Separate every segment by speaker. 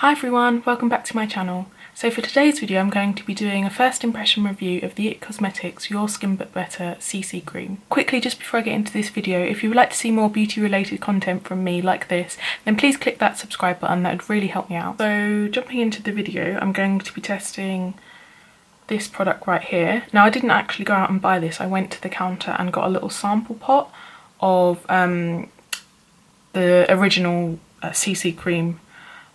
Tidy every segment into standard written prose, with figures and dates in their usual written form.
Speaker 1: Hi everyone, welcome back to my channel. So for today's video I'm going to be doing a first impression review of the IT Cosmetics Your Skin But Better CC Cream. Quickly, just before I get into this video, if you would like to see more beauty related content from me like this, then please click that subscribe button, that would really help me out. So jumping into the video, I'm going to be testing this product right here. Now I didn't actually go out and buy this, I went to the counter and got a little sample pot of the original CC cream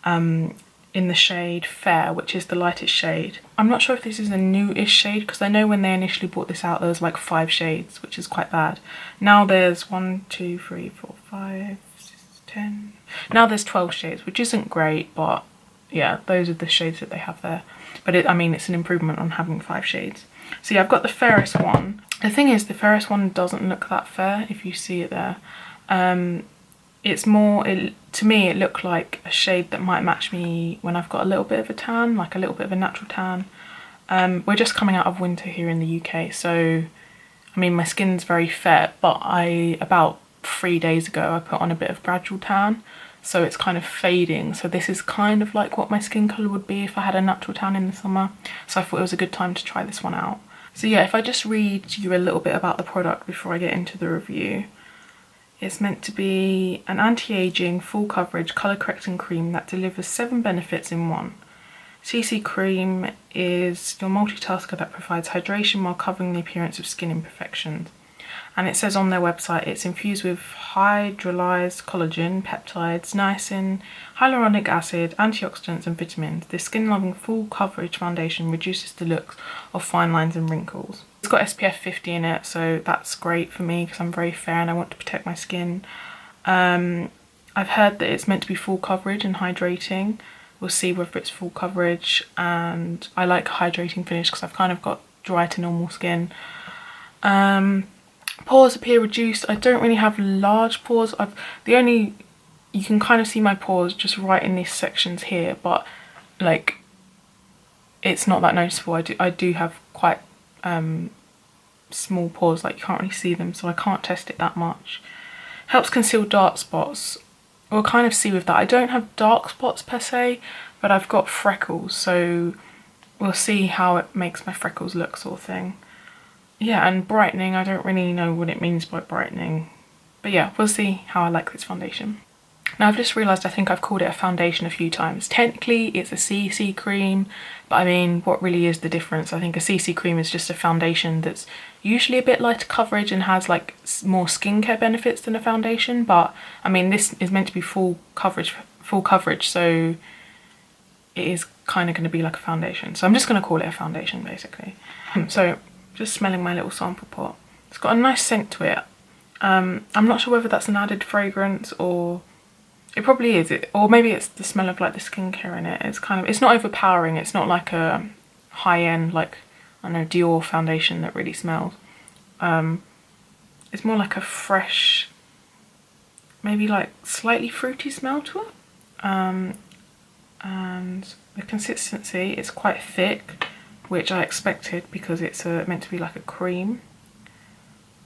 Speaker 1: in the shade Fair, which is the lightest shade. I'm not sure if this is a newish shade because I know when they initially brought this out there was like 5 shades, which is quite bad. Now there's 1, 2, 3, 4, 5, 6, 10. Now there's 12 shades, which isn't great, but yeah, those are the shades that they have there. But I mean, it's an improvement on having 5 shades. So yeah, I've got the fairest one. The thing is, the fairest one doesn't look that fair if you see it there. It's more, to me it looked like a shade that might match me when I've got a little bit of a tan, like a little bit of a natural tan. We're just coming out of winter here in the UK, so I mean my skin's very fair, but about 3 days ago I put on a bit of gradual tan, so it's kind of fading. So this is kind of like what my skin colour would be if I had a natural tan in the summer, so I thought it was a good time to try this one out. So yeah, if I just read you a little bit about the product before I get into the review. It's meant to be an anti-aging, full coverage, colour correcting cream that delivers 7 benefits in one. CC cream is your multitasker that provides hydration while covering the appearance of skin imperfections. And it says on their website it's infused with hydrolyzed collagen, peptides, niacin, hyaluronic acid, antioxidants and vitamins. This skin-loving full coverage foundation reduces the looks of fine lines and wrinkles. It's got SPF 50 in it, so that's great for me because I'm very fair and I want to protect my skin. I've heard that it's meant to be full coverage and hydrating. We'll see whether it's full coverage, and I like a hydrating finish because I've kind of got dry to normal skin. Pores appear reduced. I don't really have large pores. You can kind of see my pores just right in these sections here, but like it's not that noticeable. I do have quite small pores, like you can't really see them, so I can't test it that much. Helps conceal dark spots. We'll kind of see with that. I don't have dark spots per se, but I've got freckles, so we'll see how it makes my freckles look, sort of thing. Yeah, and brightening, I don't really know what it means by brightening, but yeah, we'll see how I like this foundation. Now I've just realised I think I've called it a foundation a few times. Technically it's a CC cream, but I mean, what really is the difference? I think a CC cream is just a foundation that's usually a bit lighter coverage and has like more skincare benefits than a foundation, but I mean this is meant to be full coverage, so it is kind of going to be like a foundation. So I'm just going to call it a foundation basically. So just smelling my little sample pot. It's got a nice scent to it. I'm not sure whether that's an added fragrance or it probably is, or maybe it's the smell of like the skincare in it. It's not overpowering. It's not like a high-end, like, I don't know, Dior foundation that really smells. It's more like a fresh, maybe like slightly fruity smell to it. And the consistency is quite thick, which I expected because it's meant to be like a cream.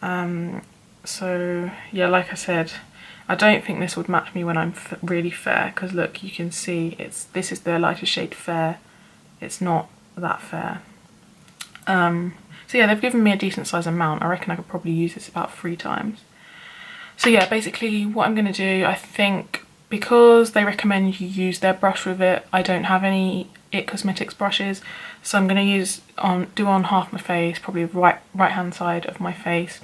Speaker 1: So yeah, like I said, I don't think this would match me when I'm really fair, because look, you can see this is the lighter shade Fair. It's not that fair. So yeah, they've given me a decent size amount. I reckon I could probably use this about 3 times. So yeah, basically what I'm going to do, I think because they recommend you use their brush with it, I don't have any IT Cosmetics brushes, so I'm going to do on half my face, probably right hand side of my face.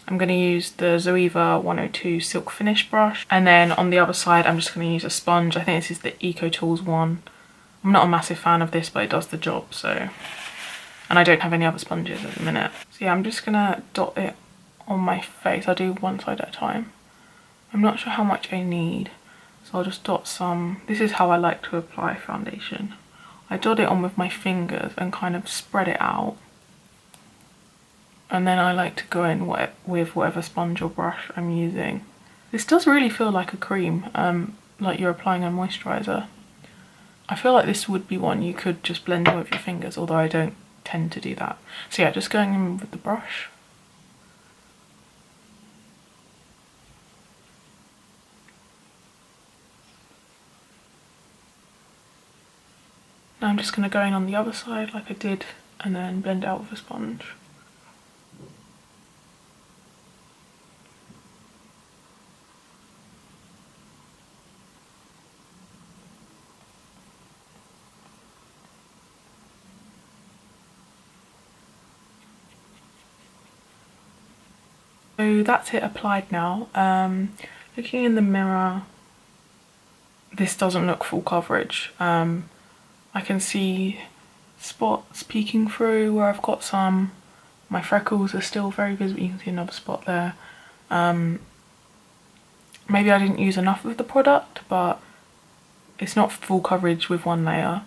Speaker 1: I'm going to use the Zoeva 102 Silk Finish brush, and then on the other side I'm just going to use a sponge. I think this is the Eco Tools one. I'm not a massive fan of this, but it does the job, so. And I don't have any other sponges at the minute. So yeah, I'm just going to dot it on my face. I'll do one side at a time. I'm not sure how much I need, so I'll just dot some. This is how I like to apply foundation. I dot it on with my fingers and kind of spread it out. And then I like to go in with whatever sponge or brush I'm using. This does really feel like a cream, like you're applying a moisturiser. I feel like this would be one you could just blend in with your fingers, although I don't tend to do that. So yeah, just going in with the brush. Now I'm just going to go in on the other side like I did and then blend it out with a sponge. So that's it applied now. Looking in the mirror, this doesn't look full coverage. I can see spots peeking through where I've got some. My freckles are still very visible. You can see another spot there. Maybe I didn't use enough of the product, but it's not full coverage with one layer.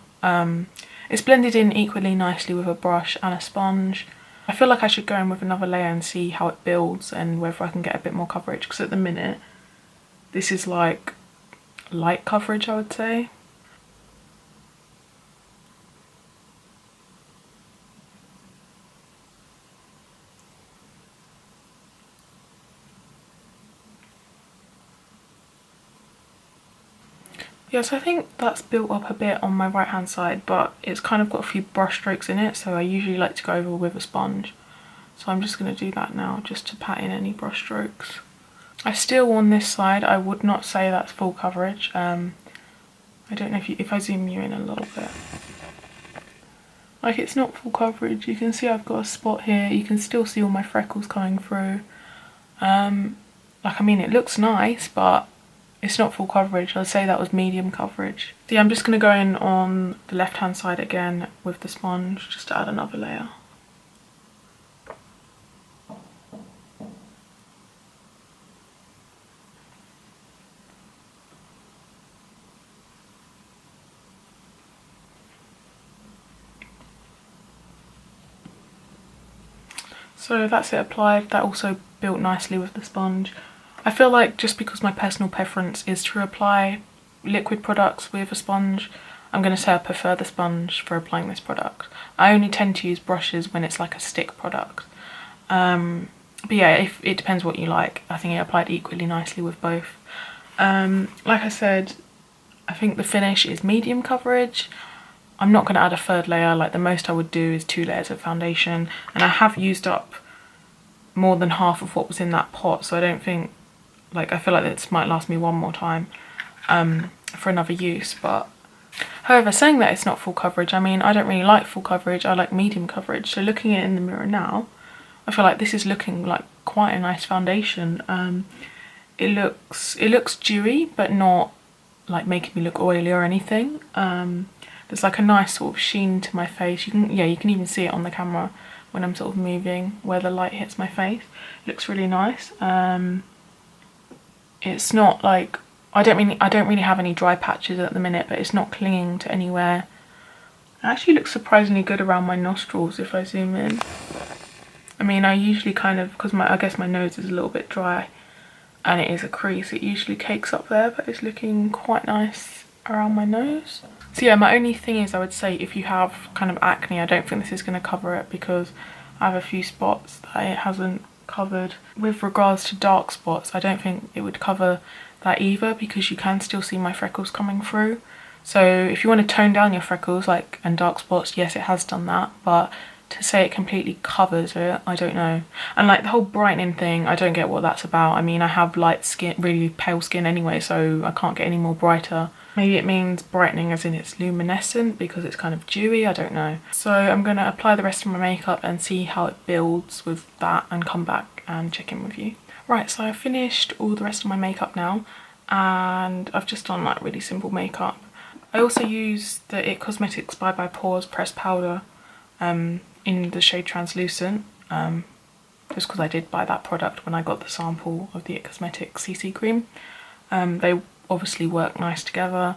Speaker 1: It's blended in equally nicely with a brush and a sponge. I feel like I should go in with another layer and see how it builds and whether I can get a bit more coverage, because at the minute this is like light coverage, I would say. Yes, I think that's built up a bit on my right hand side, but it's kind of got a few brush strokes in it, so I usually like to go over with a sponge. So I'm just going to do that now, just to pat in any brush strokes. I still, on this side, I would not say that's full coverage. I don't know if I zoom you in a little bit. Like, it's not full coverage. You can see I've got a spot here. You can still see all my freckles coming through. Like, I mean, it looks nice, but it's not full coverage. I'd say that was medium coverage. So yeah, I'm just going to go in on the left hand side again with the sponge, just to add another layer. So that's it applied. That also built nicely with the sponge. I feel like just because my personal preference is to apply liquid products with a sponge, I'm going to say I prefer the sponge for applying this product. I only tend to use brushes when it's like a stick product. But yeah, it depends what you like. I think it applied equally nicely with both. Like I said, I think the finish is medium coverage. I'm not going to add a third layer. Like, the most I would do is 2 layers of foundation, and I have used up more than half of what was in that pot, so I don't think, like, I feel like this might last me one more time for another use. But however, saying that it's not full coverage, I mean, I don't really like full coverage. I like medium coverage. So looking at it in the mirror now, I feel like this is looking like quite a nice foundation. It looks dewy, but not like making me look oily or anything. There's like a nice sort of sheen to my face. You can even see it on the camera when I'm sort of moving where the light hits my face. It looks really nice. It's not like, I don't really have any dry patches at the minute, but it's not clinging to anywhere. It actually looks surprisingly good around my nostrils if I zoom in. I mean, I usually kind of, because I guess my nose is a little bit dry and it is a crease, it usually cakes up there, but it's looking quite nice around my nose. So yeah, my only thing is, I would say if you have kind of acne, I don't think this is going to cover it, because I have a few spots that it hasn't covered. With regards to dark spots, I don't think it would cover that either, because you can still see my freckles coming through. So if you want to tone down your freckles and dark spots, yes, it has done that, but to say it completely covers it, I don't know. And like the whole brightening thing, I don't get what that's about. I mean, I have light skin, really pale skin anyway, so I can't get any more brighter. Maybe it means brightening as in it's luminescent because it's kind of dewy, I don't know. So I'm going to apply the rest of my makeup and see how it builds with that and come back and check in with you. Right, so I've finished all the rest of my makeup now, and I've just done like really simple makeup. I also use the IT Cosmetics Bye Bye Pores pressed powder in the shade Translucent, just because I did buy that product when I got the sample of the IT Cosmetics CC cream. They obviously work nice together.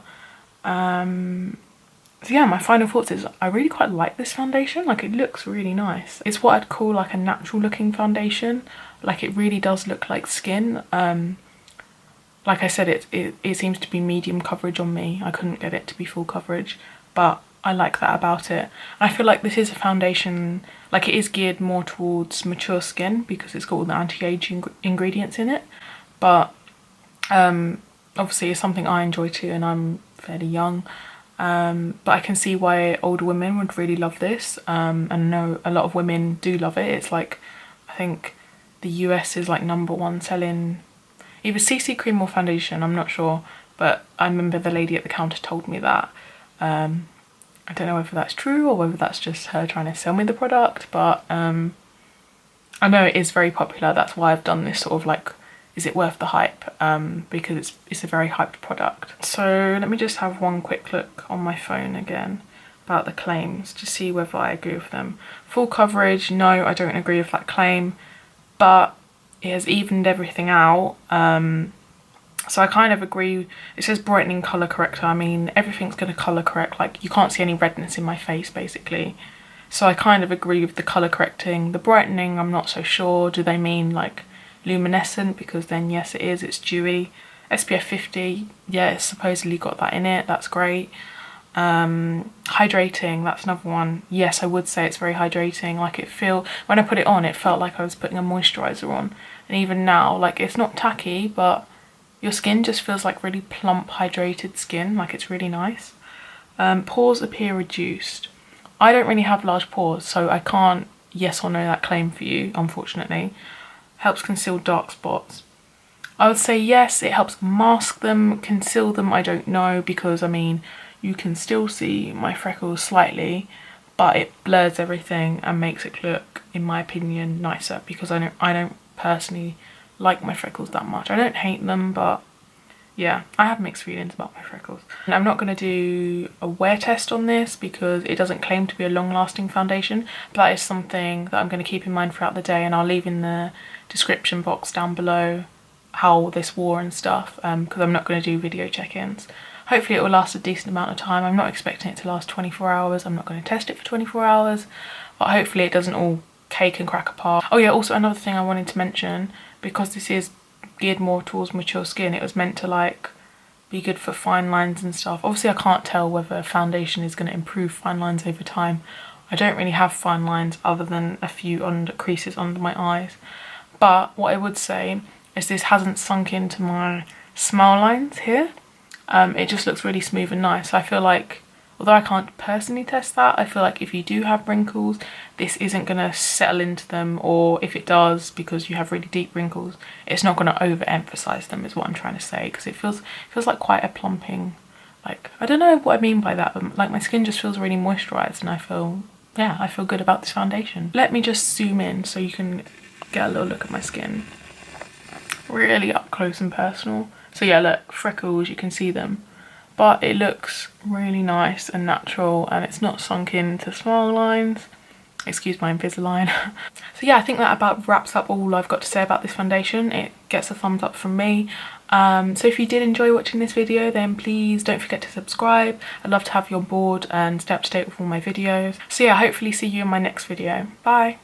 Speaker 1: So yeah, my final thoughts is I really quite like this foundation. Like, it looks really nice. It's what I'd call like a natural looking foundation. Like, it really does look like skin. Like I said, it seems to be medium coverage on me. I couldn't get it to be full coverage, but I like that about it. And I feel like this is a foundation, like, it is geared more towards mature skin because it's got all the anti-aging ingredients in it. But obviously it's something I enjoy too, and I'm fairly young. but I can see why older women would really love this, and I know a lot of women do love it. It's like, I think the US is like #1 selling either CC cream or foundation, I'm not sure, but I remember the lady at the counter told me that. I don't know whether that's true or whether that's just her trying to sell me the product, but I know it is very popular. That's why I've done this sort of like, is it worth the hype? Because it's a very hyped product. So let me just have one quick look on my phone again about the claims to see whether I agree with them. Full coverage, no, I don't agree with that claim, but it has evened everything out. So I kind of agree. It says brightening colour corrector. I mean, everything's going to colour correct. Like, you can't see any redness in my face, basically. So I kind of agree with the colour correcting. The brightening, I'm not so sure. Do they mean like luminescent? Because then yes, it is. It's dewy. SPF 50, yeah, it's supposedly got that in it. That's great. Hydrating, that's another one. Yes, I would say it's very hydrating. Like, when I put it on, it felt like I was putting a moisturiser on. And even now, like, it's not tacky, but your skin just feels like really plump, hydrated skin. Like, it's really nice. Pores appear reduced. I don't really have large pores, so I can't yes or no that claim for you, unfortunately. Helps conceal dark spots. I would say yes, it helps mask them. Conceal them, I don't know, because I mean, you can still see my freckles slightly, but it blurs everything and makes it look, in my opinion, nicer, because I don't personally like my freckles that much. I don't hate them, but yeah, I have mixed feelings about my freckles. And I'm not going to do a wear test on this because it doesn't claim to be a long-lasting foundation, but that is something that I'm going to keep in mind throughout the day, and I'll leave in the description box down below how this wore and stuff, because I'm not going to do video check-ins. Hopefully it will last a decent amount of time. I'm not expecting it to last 24 hours. I'm not going to test it for 24 hours, but hopefully it doesn't all cake and crack apart. Oh yeah, also another thing I wanted to mention, because this is geared more towards mature skin, it was meant to like be good for fine lines and stuff. Obviously I can't tell whether foundation is going to improve fine lines over time. I don't really have fine lines other than a few creases under my eyes, but what I would say is this hasn't sunk into my smile lines here. It just looks really smooth and nice. I feel like, although I can't personally test that, I feel like if you do have wrinkles, this isn't going to settle into them, or if it does, because you have really deep wrinkles, it's not going to overemphasize them, is what I'm trying to say, because it feels like quite a plumping, like, I don't know what I mean by that, but like my skin just feels really moisturized, and I feel good about this foundation. Let me just zoom in so you can get a little look at my skin, really up close and personal. So yeah, look, freckles, you can see them, but it looks really nice and natural, and it's not sunk into smile lines. Excuse my Invisalign. So yeah, I think that about wraps up all I've got to say about this foundation. It gets a thumbs up from me. So if you did enjoy watching this video, then please don't forget to subscribe. I'd love to have you on board and stay up to date with all my videos. So yeah, hopefully see you in my next video. Bye.